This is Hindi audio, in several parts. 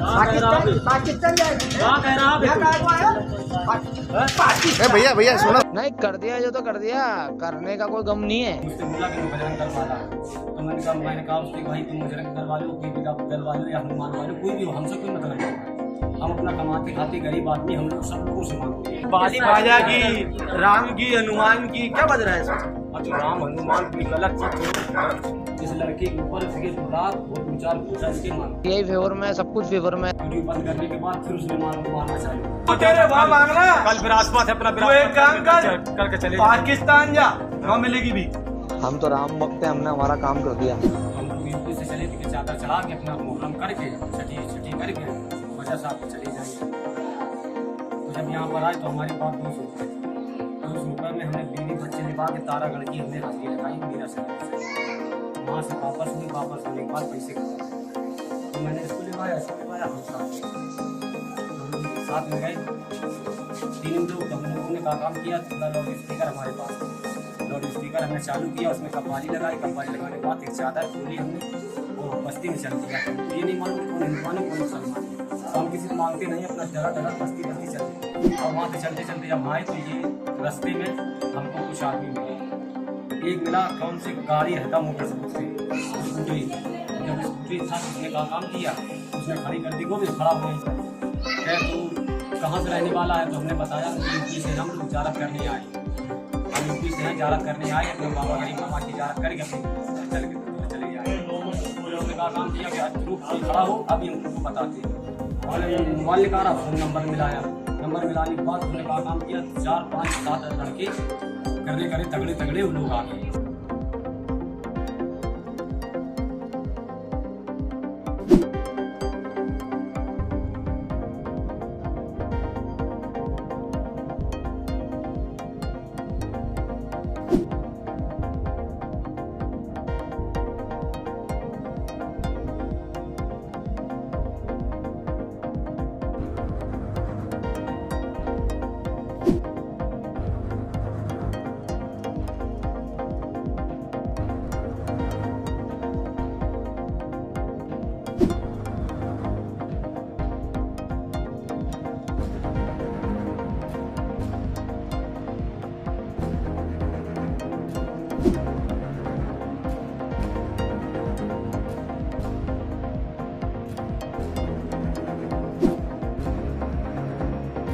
पाकिस्तान भैया भैया सुनो। नहीं कर दिया जो तो कर दिया, करने का कोई गम नहीं है। मुझसे बोला कि मैं बजरंग दल वाला, तो मैंने कहा उसके भाई तुम बजरंग दल वाले हो, कोई भी दल वाले हो या हनुमान वाले हो, कोई भी हो, हमसे कोई मतलब नहीं। हम अपना कमाते खाते गरीब आदमी, हम लोग सब लोगों से मांगते हैं। बाली बाजा की, राम की, हनुमान की, क्या बज रहा है इसमें? अच्छा राम हनुमान की गलत चीज, जिस लड़के के ऊपर इसके लाख और 2-4 पूछा इसके मान यही फेवर में, सब कुछ फेवर में। वीडियो बंद करने के बाद फिर उसने मारना चाहिए। तो तेरे वहाँ मांगना, कल विरासत है अपना, तू एक काम कर, करके चले पाकिस्तान जा, वहाँ मिलेगी भी। हम तो राम भक्त हैं, हमने हमारा काम कर दिया। हम लोग यूपी से चले थे, चादर चढ़ा के अपना मुहर्रम करके छठी करके वजह साहब चले जाएंगे। तो जब यहाँ पर आए तो हमारी बात 200 रुपये में हमने बीवी बच्चे निभा के तारागढ़ की हमने हाथी लगाई मेरा से। वहाँ से वापस होने के बाद पैसे तो मैंने इसको लिवाया हम साथ में गए 3 लोग। हम लोगों ने काम किया, थोड़ा लाउड स्पीकर हमारे पास, लाउड स्पीकर हमने चालू किया, उसमें कव्वाली लगाई, कव्वाली लगाने के बाद एक चादर खोली हमने, वो बस्ती में चल दिया। तो ये नहीं मालूम कौन हिंदुस्तान है कौन मुसलमान है, हम किसी से मांगते नहीं, अपना जगह बस्ती चलते। और वहाँ से चलते चलते जब आए तो ये रास्ते में हमको कुछ आदमी मिले। एक मिला कौन सी गाड़ी हटा मोटर स्कूटरी, जब स्कूटरी था उसने काम किया, उसने खड़ी कर दी, वो भी खड़ा हुआ है। तू कहाँ से रहने वाला है? तो हमने बताया यूपी से हम लोग ज़्यारत करने आए, हम यूपी से हैं ज़्यारत करने आए, अपने बाबा गरीब मामा की ज़्यारत करके अपने चले जाए। उसने काम किया कि रूप से खड़ा हो, अभी हम उनको बताते हैं। मोबाइल निकाला, फोन नंबर मिलाया, नंबर मिलाने के बाद उसने काम किया। 4, 5, 7 लड़के करने तगड़े तगड़े वो लोग आ गए।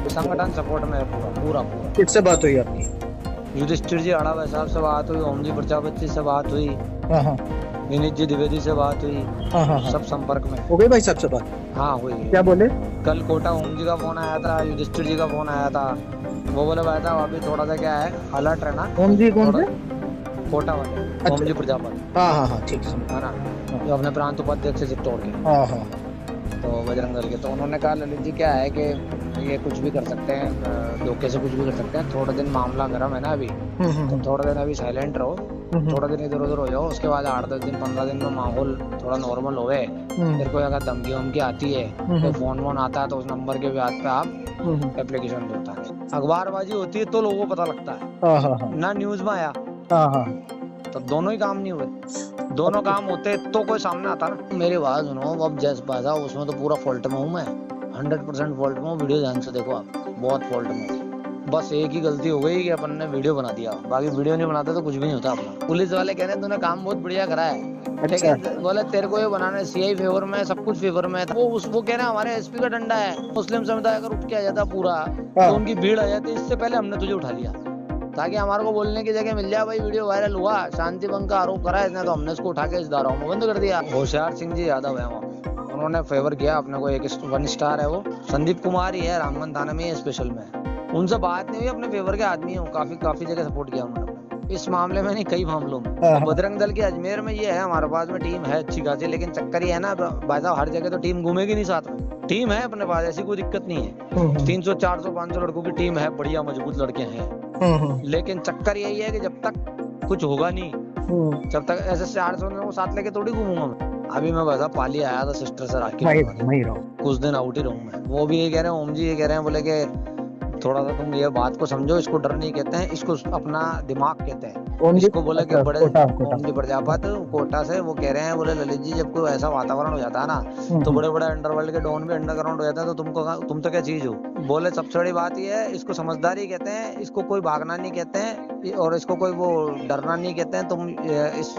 संगठन सपोर्ट में है पूरा। किससे बात हुई आपकी? युधिष्ठिर जी अड़ावा साहब से बात हुई, ओम जी प्रजापति से बात हुई, हाँ, विनीत जी द्विवेदी से बात हुई, हाँ, सब संपर्क में। हो गई भाई साहब से बात? हाँ हुई। क्या बोले? कल कोटा ओम जी का फोन आया था, युधिष्ठिर जी का फोन आया था। वो बोले भाई साहब अभी थोड़ा सा क्या है, अलर्ट रहना। ओम जी कौन थे? कोटा वाले ओम जी प्रजापति, हाँ ठीक है ना, जो अपने प्रांत उपाध्यक्ष से तोड़ के, हाँ, तो बजरंग दल के। तो उन्होंने कहा ललित जी क्या है कि ये कुछ भी कर सकते हैं, धोखे से कुछ भी कर सकते हैं, थोड़ा दिन मामला गर्म है ना अभी, तो थोड़ा दिन अभी साइलेंट रहो, थोड़ा दिन इधर उधर हो जाओ, उसके बाद 8-10 दिन 15 दिन में माहौल थोड़ा नॉर्मल हो गए, फिर कोई अगर धमकी वमकी आती है तो फोन वोन आता है तो उस नंबर के ब्याज पे आप एप्लीकेशन देता है। अखबारबाजी होती है तो लोगों को पता लगता है ना, न्यूज में आया तो दोनों ही काम नहीं हुए। दोनों काम होते तो कोई सामने आता ना। मेरी बात सुनो, अब जैस बाजा उसमें तो पूरा फॉल्ट में हूँ मैं, 100% फॉल्ट में हूँ। वीडियो ध्यान से देखो आप, बहुत फॉल्ट में हूँ। बस एक ही गलती हो गई कि अपन ने वीडियो बना दिया, बाकी वीडियो नहीं बनाते तो कुछ भी नहीं होता अपना। पुलिस वाले कह रहे हैं तूने काम बहुत बढ़िया करा है, ठीक है, बोले तेरे को ये बनाने सीआई फेवर में, सब कुछ फेवर में। वो कह रहे हैं हमारे एसपी का डंडा है, मुस्लिम समुदाय अगर उठ के आ जाता पूरा तो उनकी भीड़ आ जाती, इससे पहले हमने तुझे उठा लिया ताकि हमारे को बोलने की जगह मिल जाए। भाई वीडियो वायरल हुआ, शांति भंग का आरोप करा इसने, तो हमने इसको उठा के इस धाराओं में बंद कर दिया। होशियार सिंह जी यादव है वहाँ, उन्होंने फेवर किया अपने को, एक 1 स्टार है वो, संदीप कुमार ही है, रामबन थाना में स्पेशल में। उनसे बात नहीं हुई, अपने फेवर के आदमी हूँ, काफी जगह सपोर्ट किया उन्होंने इस मामले में, नहीं कई मामलों में। बजरंग दल की अजमेर में ये है, हमारे पास में टीम है अच्छी खासी, लेकिन चक्कर ये है ना भाई साहब, हर जगह तो टीम घूमेगी नहीं साथ में। टीम है अपने पास, ऐसी कोई दिक्कत नहीं है, 300, 400, 500 लड़कों की टीम है, बढ़िया मजबूत लड़के हैं। लेकिन चक्कर यही है कि जब तक कुछ होगा नहीं, जब तक ऐसे 400 को साथ लेके थोड़ी घूमूंगा मैं। अभी मैं वैसा पाली आया था सिस्टर से राखी, कुछ दिन आउट ही रहूं मैं। वो भी ये कह रहे हैं, ओम जी ये कह रहे हैं, बोले कि थोड़ा सा तुम ये बात को समझो, इसको डर नहीं कहते हैं, इसको अपना दिमाग कहते हैं। ओम जी, इसको बोले कि अच्छा, बड़े कोटा। ओम जी प्रजापत कोटा से वो कह रहे हैं, बोले ललित जी जब कोई ऐसा वातावरण हो जाता है ना तो बड़े बड़े अंडरवर्ल्ड के डॉन भी अंडरग्राउंड हो जाते हैं, तो तुम तो क्या चीज हो। बोले सबसे बड़ी बात ये है, इसको समझदारी कहते हैं, इसको कोई भागना नहीं कहते हैं और इसको कोई वो डरना नहीं कहते हैं। तुम इस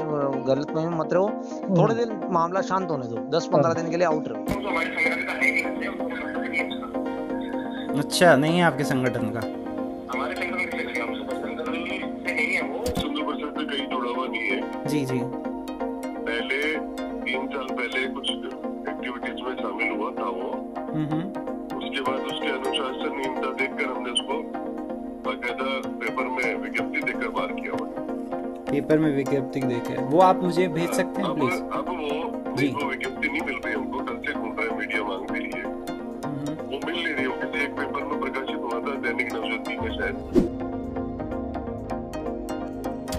गलत में मत रहो, थोड़े दिन मामला शांत होने दो, 10-15 दिन के लिए आउट रहो। अच्छा, नहीं है आपके संगठन का? हमारे संगठन से नहीं है वो, सिंधु परिषद से कहीं जुड़ा हुआ नहीं है। जी जी। पहले 3 साल पहले कुछ एक्टिविटीज में शामिल हुआ था वो। उसके बाद उसके अनुशासनहीनता देखकर हमने उसको बाकायदा पेपर में विज्ञप्ति देकर बाहर किया हुआ। पेपर में विज्ञप्ति देकर, वो आप मुझे भेज सकते हैं प्लीज? अब वो विज्ञप्ति नहीं मिल रही हमको, कल से ढूंढ रहे मीडिया मांग भी रही है, वो मिल नहीं रही। वो किसी एक पेपर में प्रकाशित हुआ था, दैनिक नवशक्ति में शायद।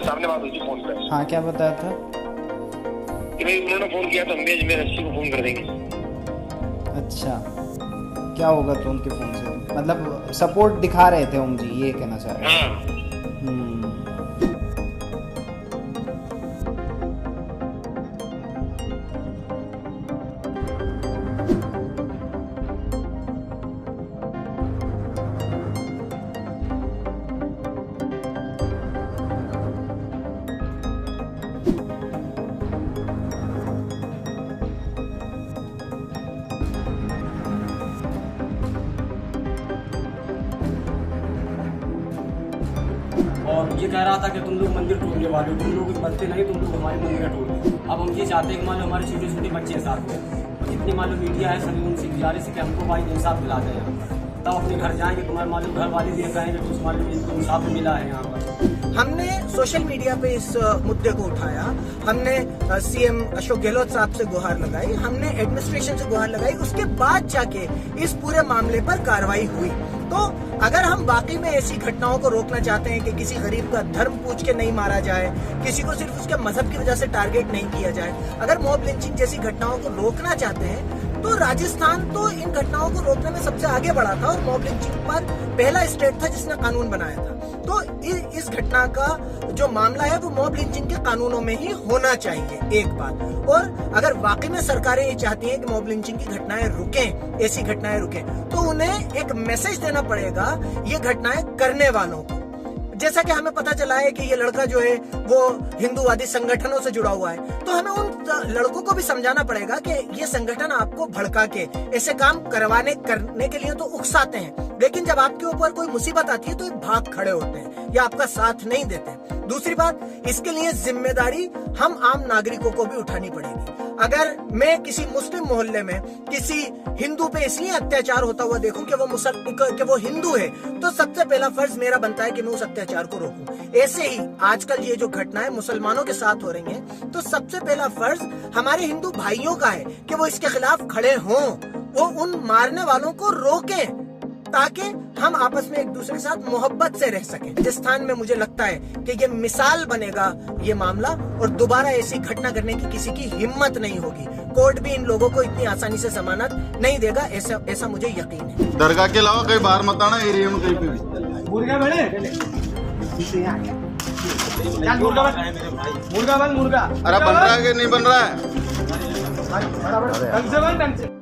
सामने बात हुई थी फोन पे। हाँ, क्या बताया था? कि भाई उन्होंने फोन किया तो हम भी अजमेर एसपी को फोन कर देंगे। अच्छा, क्या होगा तो उनके फोन से? मतलब सपोर्ट दिखा रहे थे ओम जी, ये कहना चाह रहे हैं? और ये कह रहा था कि तुम लोग मंदिर तोड़ने वाले हो, तुम लोग बनते नहीं, तुम लोग हमारे मंदिर तोड़ दो। अब हम ये चाहते हैं कि मान लो हमारे छोटे छोटे बच्चे साथ में, और जितनी मान लो मीडिया है सभी उनसे गुजारिश है कि हमको भाई इंसाफ दिला दें यहाँ पर, तब अपने घर जाएंगे, तुम्हारे मान लो घर वाले भी कहेंगे कि उस मान लो इनको इंसाफ मिला है यहाँ पर। हमने सोशल मीडिया पे इस मुद्दे को उठाया, हमने सीएम अशोक गहलोत साहब से गुहार लगाई, हमने एडमिनिस्ट्रेशन से गुहार लगाई, उसके बाद जाके इस पूरे मामले पर कार्रवाई हुई। तो अगर हम वाकई में ऐसी घटनाओं को रोकना चाहते हैं कि किसी गरीब का धर्म पूछ के नहीं मारा जाए, किसी को सिर्फ उसके मजहब की वजह से टारगेट नहीं किया जाए, अगर मॉब लिंचिंग जैसी घटनाओं को रोकना चाहते हैं, तो राजस्थान तो इन घटनाओं को रोकने में सबसे आगे बढ़ा था और मॉब लिंचिंग पर पहला स्टेट था जिसने कानून बनाया था। तो इस घटना का जो मामला है वो मॉब लिंचिंग के कानूनों में ही होना चाहिए, एक बात। और अगर वाकई में सरकारें ये चाहती हैं कि मॉब लिंचिंग की घटनाएं रुकें, ऐसी घटनाएं रुकें, तो उन्हें एक मैसेज देना पड़ेगा ये घटनाएं करने वालों को। जैसा कि हमें पता चला है कि ये लड़का जो है वो हिंदूवादी संगठनों से जुड़ा हुआ है, तो हमें उन लड़कों को भी समझाना पड़ेगा कि ये संगठन आपको भड़का के ऐसे काम करने के लिए तो उकसाते हैं, लेकिन जब आपके ऊपर कोई मुसीबत आती है तो ये भाग खड़े होते हैं या आपका साथ नहीं देते। दूसरी बात, इसके लिए जिम्मेदारी हम आम नागरिकों को भी उठानी पड़ेगी। अगर मैं किसी मुस्लिम मोहल्ले में किसी हिंदू पे इसलिए अत्याचार होता हुआ देखूं कि वो हिंदू है, तो सबसे पहला फर्ज मेरा बनता है कि मैं उस अत्याचार को रोकूं। ऐसे ही आजकल ये जो घटनाएं मुसलमानों के साथ हो रही हैं, तो सबसे पहला फर्ज हमारे हिंदू भाइयों का है कि वो इसके खिलाफ खड़े हों, वो उन मारने वालों को रोकें, ताकि हम आपस में एक दूसरे के साथ मोहब्बत से रह सकें। राजस्थान में मुझे लगता है कि ये मिसाल बनेगा ये मामला, और दोबारा ऐसी घटना करने की किसी की हिम्मत नहीं होगी। कोर्ट भी इन लोगों को इतनी आसानी से जमानत नहीं देगा, ऐसा मुझे यकीन है। दरगाह के अलावा कहीं बाहर मत आना, एरिया में कहीं पे भी। मुर्गा बने मुर्गा बन मुर्गा। अरे बन रहा है कि नहीं बन रहा है? ढंग से बन ढंग से।